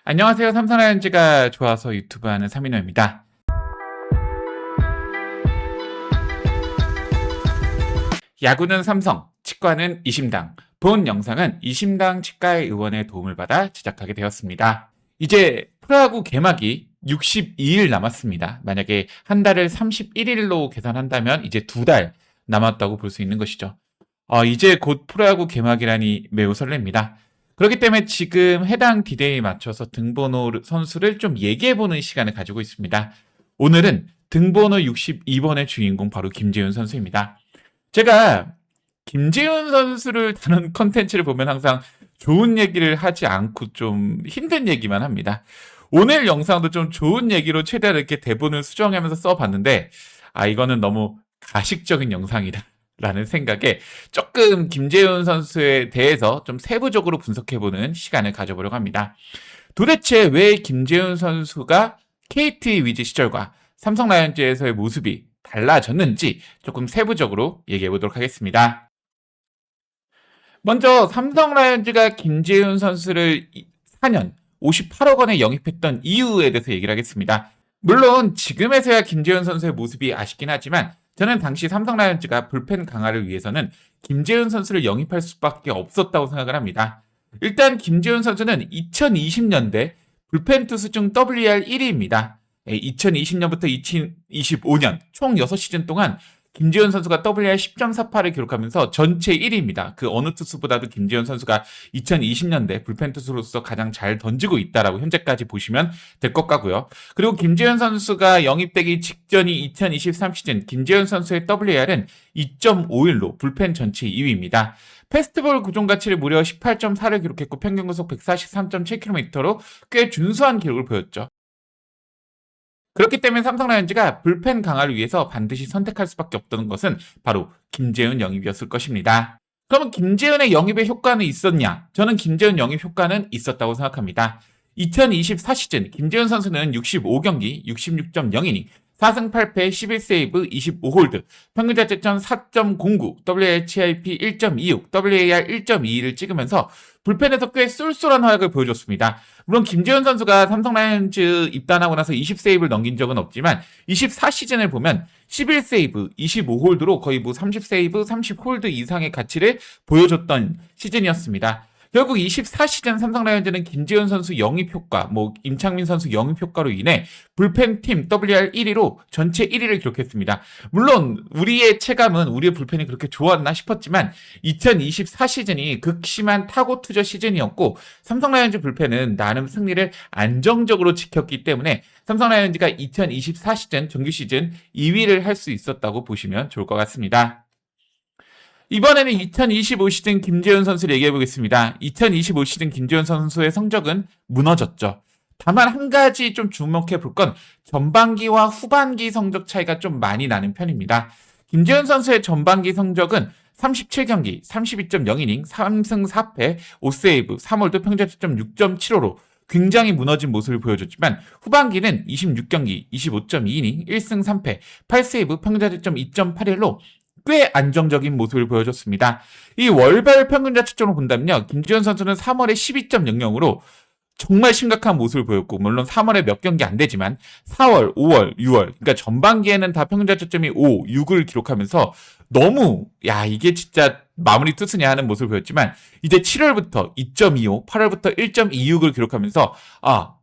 안녕하세요. 삼성라이온즈가 좋아서 유튜브 하는 삼인호입니다. 야구는 삼성, 치과는 이심당. 본 영상은 이심당 치과의 의원의 도움을 받아 제작하게 되었습니다. 이제 프로야구 개막이 62일 남았습니다. 만약에 한 달을 31일로 계산한다면 이제 2달 남았다고 볼 수 있는 것이죠. 이제 곧 프로야구 개막이라니 매우 설렙니다. 그렇기 때문에 지금 해당 디데이에 맞춰서 등번호 선수를 좀 얘기해보는 시간을 가지고 있습니다. 오늘은 등번호 62번의 주인공 바로 김재훈 선수입니다. 제가 김재훈 선수를 다룬 컨텐츠를 보면 항상 좋은 얘기를 하지 않고 좀 힘든 얘기만 합니다. 오늘 영상도 좀 좋은 얘기로 최대한 이렇게 대본을 수정하면서 써봤는데 이거는 너무 가식적인 영상이다 라는 생각에 조금 김재훈 선수에 대해서 좀 세부적으로 분석해보는 시간을 가져보려고 합니다. 도대체 왜 김재훈 선수가 KT 위즈 시절과 삼성 라이온즈에서의 모습이 달라졌는지 조금 세부적으로 얘기해보도록 하겠습니다. 먼저 삼성 라이온즈가 김재훈 선수를 4년 58억 원에 영입했던 이유에 대해서 얘기를 하겠습니다. 물론 지금에서야 김재훈 선수의 모습이 아쉽긴 하지만 저는 당시 삼성 라이온즈가 불펜 강화를 위해서는 김재훈 선수를 영입할 수밖에 없었다고 생각을 합니다. 일단 김재훈 선수는 2020년대 불펜 투수 중 WR 1위입니다. 2020년부터 2025년 총 6시즌 동안 김재훈 선수가 WR 10.48을 기록하면서 전체 1위입니다. 그 어느 투수보다도 김재훈 선수가 2020년대 불펜 투수로서 가장 잘 던지고 있다라고 현재까지 보시면 될 것 같고요. 그리고 김재훈 선수가 영입되기 직전이 2023시즌 김재훈 선수의 WR은 2.51로 불펜 전체 2위입니다. 패스트볼 구종 가치를 무려 18.4를 기록했고 평균 구속 143.7km로 꽤 준수한 기록을 보였죠. 그렇기 때문에 삼성 라이온즈가 불펜 강화를 위해서 반드시 선택할 수밖에 없던 것은 바로 김재훈 영입이었을 것입니다. 그러면 김재훈의 영입의 효과는 있었냐? 저는 김재훈 영입 효과는 있었다고 생각합니다. 2024시즌 김재훈 선수는 65경기 66.02이닝 4승 8패 11세이브 25홀드 평균 자책점 4.09 WHIP 1.26 WAR 1.22를 찍으면서 불펜에서 꽤 쏠쏠한 활약을 보여줬습니다. 물론 김재훈 선수가 삼성 라이온즈 입단하고 나서 20세이브를 넘긴 적은 없지만 24시즌을 보면 11세이브 25홀드로 거의 30세이브 30홀드 이상의 가치를 보여줬던 시즌이었습니다. 결국 24시즌 삼성 라이온즈는 김재훈 선수 영입 효과, 임창민 선수 영입 효과로 인해 불펜 팀 WR 1위로 전체 1위를 기록했습니다. 물론 우리의 체감은 우리의 불펜이 그렇게 좋았나 싶었지만 2024시즌이 극심한 타고 투저 시즌이었고 삼성 라이온즈 불펜은 나름 승리를 안정적으로 지켰기 때문에 삼성 라이온즈가 2024시즌 정규 시즌 2위를 할 수 있었다고 보시면 좋을 것 같습니다. 이번에는 2025시즌 김재훈 선수를 얘기해보겠습니다. 2025시즌 김재훈 선수의 성적은 무너졌죠. 다만 한 가지 좀 주목해볼 건 전반기와 후반기 성적 차이가 좀 많이 나는 편입니다. 김재훈 선수의 전반기 성적은 37경기 32.0이닝 3승 4패 5세이브 3홀드 평균자책점 6.75로 굉장히 무너진 모습을 보여줬지만 후반기는 26경기 25.2이닝 1승 3패 8세이브 평균자책점 2.81로 꽤 안정적인 모습을 보여줬습니다. 이 월별 평균 자책점으로 본다면요. 김재훈 선수는 3월에 12.00으로 정말 심각한 모습을 보였고 물론 3월에 몇 경기 안 되지만 4월, 5월, 6월 그러니까 전반기에는 다 평균 자책점이 5, 6을 기록하면서 너무 이게 진짜 마무리 투수냐 하는 모습을 보였지만 이제 7월부터 2.25, 8월부터 1.26을 기록하면서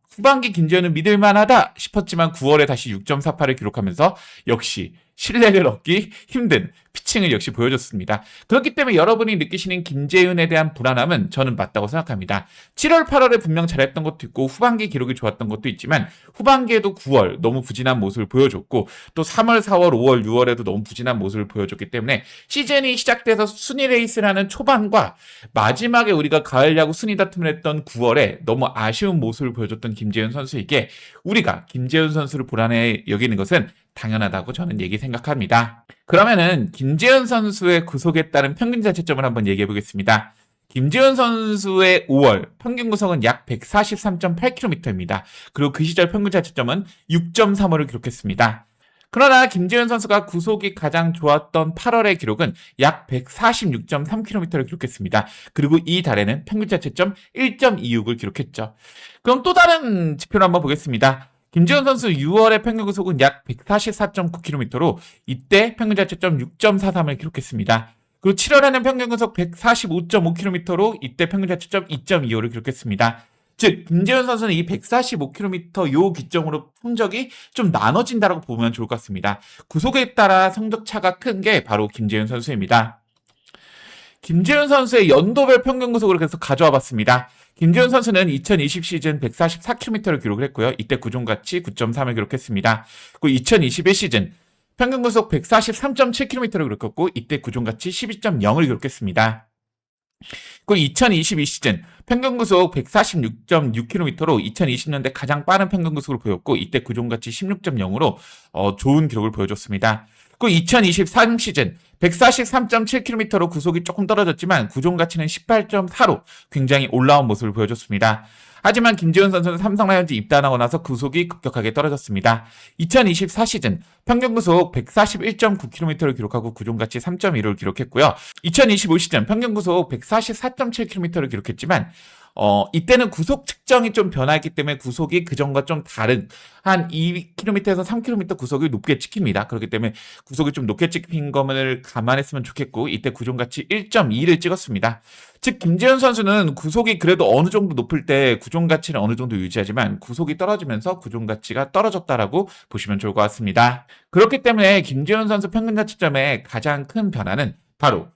후반기 김재훈은 믿을만하다 싶었지만 9월에 다시 6.48을 기록하면서 역시 신뢰를 얻기 힘든 피칭을 역시 보여줬습니다. 그렇기 때문에 여러분이 느끼시는 김재훈에 대한 불안함은 저는 맞다고 생각합니다. 7월, 8월에 분명 잘했던 것도 있고 후반기 기록이 좋았던 것도 있지만 후반기에도 9월 너무 부진한 모습을 보여줬고 또 3월, 4월, 5월, 6월에도 너무 부진한 모습을 보여줬기 때문에 시즌이 시작돼서 순위 레이스를 하는 초반과 마지막에 우리가 가을 야구 순위 다툼을 했던 9월에 너무 아쉬운 모습을 보여줬던 김재훈 선수에게 우리가 김재훈 선수를 불안해 여기는 것은 당연하다고 저는 생각합니다. 그러면은 김재훈 선수의 구속에 따른 평균 자책점을 한번 얘기해 보겠습니다. 김재훈 선수의 5월 평균 구속은 약 143.8km입니다. 그리고 그 시절 평균 자책점은 6.35를 기록했습니다. 그러나 김재현 선수가 구속이 가장 좋았던 8월의 기록은 약 146.3km를 기록했습니다. 그리고 이 달에는 평균 자체점 1.26을 기록했죠. 그럼 또 다른 지표를 한번 보겠습니다. 김재현 선수 6월의 평균 구속은 약 144.9km로 이때 평균 자체점 6.43을 기록했습니다. 그리고 7월에는 평균 구속 145.5km로 이때 평균 자체점 2.25를 기록했습니다. 즉 김재현 선수는 이 145km 요 기점으로 성적이 좀 나눠진다고 보면 좋을 것 같습니다. 구속에 따라 성적 차가 큰 게 바로 김재현 선수입니다. 김재현 선수의 연도별 평균 구속을 그래서 가져와 봤습니다. 김재현 선수는 2020 시즌 144km를 기록을 했고요. 이때 구종가치 9.3을 기록했습니다. 그리고 2021 시즌 평균 구속 143.7km를 기록했고 이때 구종가치 12.0을 기록했습니다. 그리고 2022 시즌 평균 구속 146.6km로 2020년대 가장 빠른 평균 구속을 보였고 이때 구종가치 16.0으로 좋은 기록을 보여줬습니다. 그리고 2023 시즌 143.7km로 구속이 조금 떨어졌지만 구종가치는 18.4로 굉장히 올라온 모습을 보여줬습니다. 하지만 김재현 선수는 삼성 라이온즈 입단하고 나서 구속이 급격하게 떨어졌습니다. 2024 시즌 평균 구속 141.9km를 기록하고 구종가치 3.1을 기록했고요. 2025 시즌 평균 구속 144.7km를 기록했지만 이때는 구속 측정이 좀 변화했기 때문에 구속이 그전과 좀 다른 한 2km에서 3km 구속이 높게 찍힙니다. 그렇기 때문에 구속이 좀 높게 찍힌 것을 감안했으면 좋겠고 이때 구종가치 1.2를 찍었습니다. 즉 김재현 선수는 구속이 그래도 어느 정도 높을 때 구종가치는 어느 정도 유지하지만 구속이 떨어지면서 구종가치가 떨어졌다라고 보시면 좋을 것 같습니다. 그렇기 때문에 김재현 선수 평균 자체점의 가장 큰 변화는 바로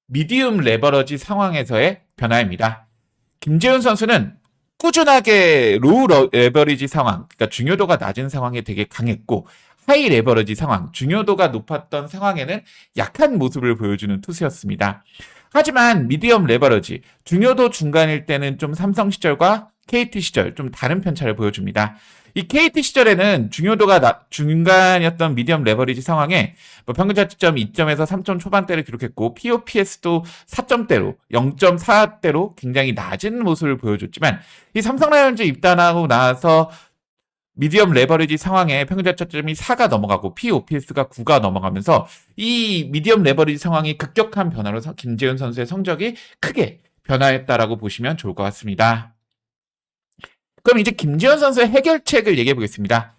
미디움 레버러지 상황에서의 변화입니다. 김재현 선수는 꾸준하게 로우 레버리지 상황, 그러니까 중요도가 낮은 상황에 되게 강했고 하이 레버리지 상황, 중요도가 높았던 상황에는 약한 모습을 보여주는 투수였습니다. 하지만 미디엄 레버러지, 중요도 중간일 때는 좀 삼성 시절과 KT 시절 좀 다른 편차를 보여줍니다. 이 KT 시절에는 중요도가 중간이었던 미디엄 레버리지 상황에 평균 자체점 2점에서 3점 초반대를 기록했고 POPS도 4점대로 0.4대로 굉장히 낮은 모습을 보여줬지만 이 삼성 라이온즈 입단하고 나서 미디엄 레버리지 상황에 평균 자체점이 4가 넘어가고 POPS가 9가 넘어가면서 이 미디엄 레버리지 상황이 급격한 변화로 김재현 선수의 성적이 크게 변화했다라고 보시면 좋을 것 같습니다. 그럼 이제 김재현 선수의 해결책을 얘기해 보겠습니다.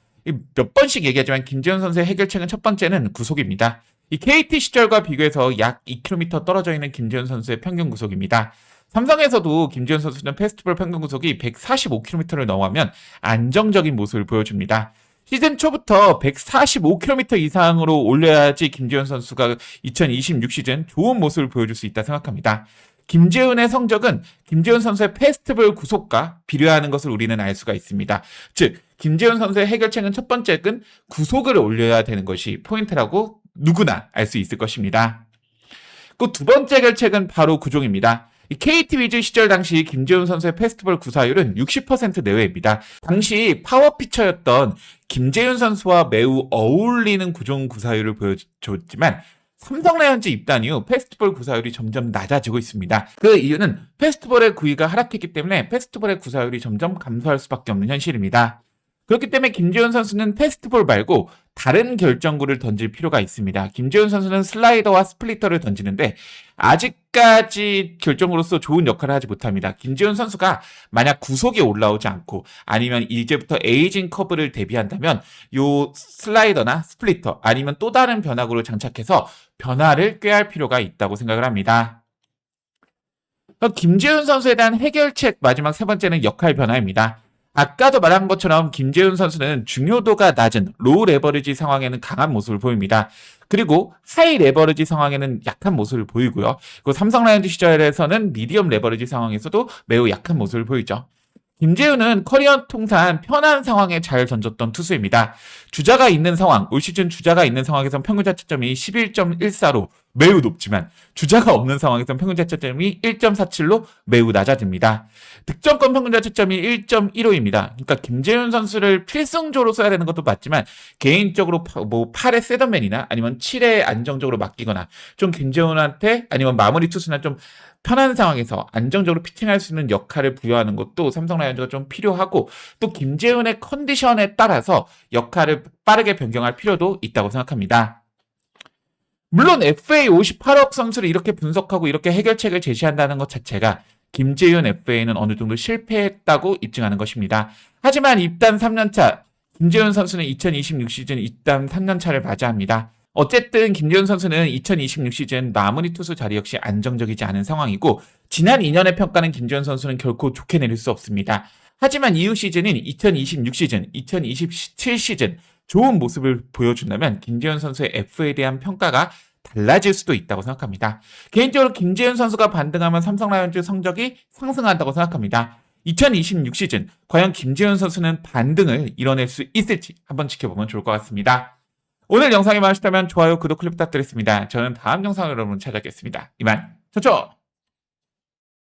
몇 번씩 얘기하지만 김재현 선수의 해결책은 첫 번째는 구속입니다. 이 KT 시절과 비교해서 약 2km 떨어져 있는 김재현 선수의 평균 구속입니다. 삼성에서도 김재현 선수는 페스티벌 평균 구속이 145km를 넘어가면 안정적인 모습을 보여줍니다. 시즌 초부터 145km 이상으로 올려야지 김재현 선수가 2026 시즌 좋은 모습을 보여줄 수 있다 생각합니다. 김재훈의 성적은 김재훈 선수의 페스티벌 구속과 비례하는 것을 우리는 알 수가 있습니다. 즉 김재훈 선수의 해결책은 첫 번째는 구속을 올려야 되는 것이 포인트라고 누구나 알 수 있을 것입니다. 그 두 번째 해결책은 바로 구종입니다. KT 위즈 시절 당시 김재훈 선수의 페스티벌 구사율은 60% 내외입니다. 당시 파워피처였던 김재훈 선수와 매우 어울리는 구종 구사율을 보여줬지만 삼성 라이온즈 입단 이후 페스티벌 구사율이 점점 낮아지고 있습니다. 그 이유는 페스티벌의 구위가 하락했기 때문에 페스티벌의 구사율이 점점 감소할 수밖에 없는 현실입니다. 그렇기 때문에 김재훈 선수는 페스티벌 말고 다른 결정구를 던질 필요가 있습니다. 김재훈 선수는 슬라이더와 스플리터를 던지는데 아직까지 결정구로서 좋은 역할을 하지 못합니다. 김재훈 선수가 만약 구속이 올라오지 않고 아니면 이제부터 에이징 커브를 대비한다면 요 슬라이더나 스플리터 아니면 또 다른 변화구를 장착해서 변화를 꾀할 필요가 있다고 생각을 합니다. 김재훈 선수에 대한 해결책 마지막 세 번째는 역할 변화입니다. 아까도 말한 것처럼 김재훈 선수는 중요도가 낮은 로우 레버리지 상황에는 강한 모습을 보입니다. 그리고 하이 레버리지 상황에는 약한 모습을 보이고요. 그리고 삼성 라이온즈 시절에서는 미디엄 레버리지 상황에서도 매우 약한 모습을 보이죠. 김재훈은 커리어 통산 편한 상황에 잘 던졌던 투수입니다. 주자가 있는 상황, 올 시즌 주자가 있는 상황에서 평균 자책점이 11.14로 매우 높지만 주자가 없는 상황에서 평균 자책점이 1.47로 매우 낮아집니다. 득점권 평균 자책점이 1.15입니다. 그러니까 김재윤 선수를 필승조로 써야 되는 것도 맞지만 개인적으로 뭐 8에 세던맨이나 아니면 7에 안정적으로 맡기거나 좀 김재윤한테 아니면 마무리 투수나 좀 편한 상황에서 안정적으로 피칭할 수 있는 역할을 부여하는 것도 삼성 라이온즈가 좀 필요하고 또 김재윤의 컨디션에 따라서 역할을 빠르게 변경할 필요도 있다고 생각합니다. 물론 FA 58억 선수를 이렇게 분석하고 이렇게 해결책을 제시한다는 것 자체가 김재윤 FA는 어느 정도 실패했다고 입증하는 것입니다. 하지만 입단 3년차, 김재윤 선수는 2026 시즌 입단 3년차를 맞이합니다. 어쨌든 김재윤 선수는 2026 시즌 마무리 투수 자리 역시 안정적이지 않은 상황이고 지난 2년의 평가는 김재윤 선수는 결코 좋게 내릴 수 없습니다. 하지만 이후 시즌인 2026 시즌, 2027 시즌 좋은 모습을 보여준다면 김재윤 선수의 F에 대한 평가가 달라질 수도 있다고 생각합니다. 개인적으로 김재윤 선수가 반등하면 삼성 라이온즈 성적이 상승한다고 생각합니다. 2026 시즌 과연 김재윤 선수는 반등을 이뤄낼 수 있을지 한번 지켜보면 좋을 것 같습니다. 오늘 영상이 마으셨다면 좋아요, 구독 클릭 부탁드리겠습니다. 저는 다음 영상으로 여러분 찾아뵙겠습니다. 이만, 좋죠?